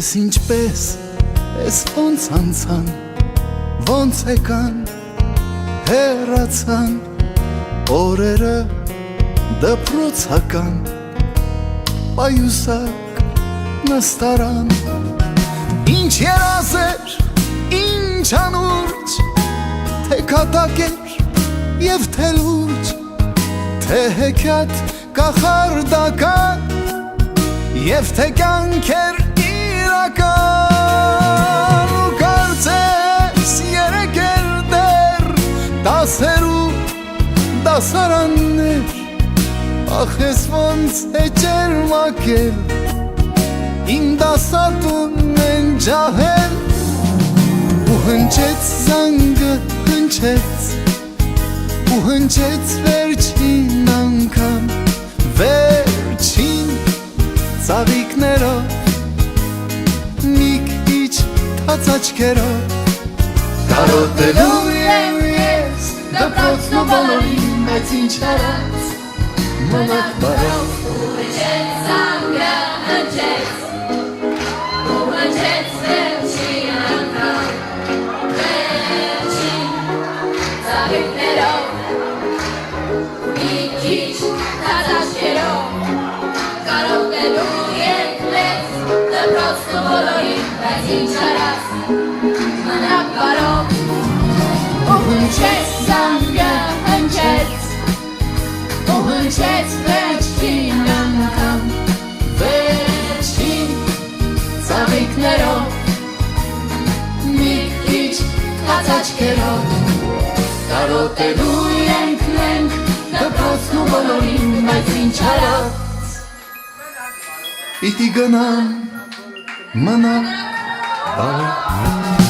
Ես ինչպես, ես ոնց անցան, ոնց եկան, հեռացան, օրերը դպրոցական, պայուսակ նստարան, ինչ երազեր, ինչ անուրջ, թե կատակ էր և թե լուրջ, թե հեքիաթ կախարդական և թե կյանք էր իրական ու կարծես երեկ էր դեռ դասերու դասարաններ ախ ես ոնց էջեր մակել իմ դասատուն են ջահել ու հնչեց զանգը հնչեց ու հնչեց վերջին անգամ վերջին ծաղիկներով մի քիչ թաց աչքերով կարոտելու եմ ես դպրոցն ու բոլորին բայց ինչ արած մնաք բարով ու հնչեց զանգը հնչեց ու հնչեց վերջին անգամ վերջին ծաղիկներով մի քիչ թաց աչքերով կարոտելու ենք մեզ դպրոցն ու բոլորին բայց ինչ արած մնաք բարով ու հնչեց զանգը հնչեց ու հնչեց վերջին անգամ վերջին ծաղիկներով մի քիչ թաց աչքերով կարոտելու ենք մենք դպրոցն ու բոլորին բայց ինչ արած Պիտի գնամ մնաք բարով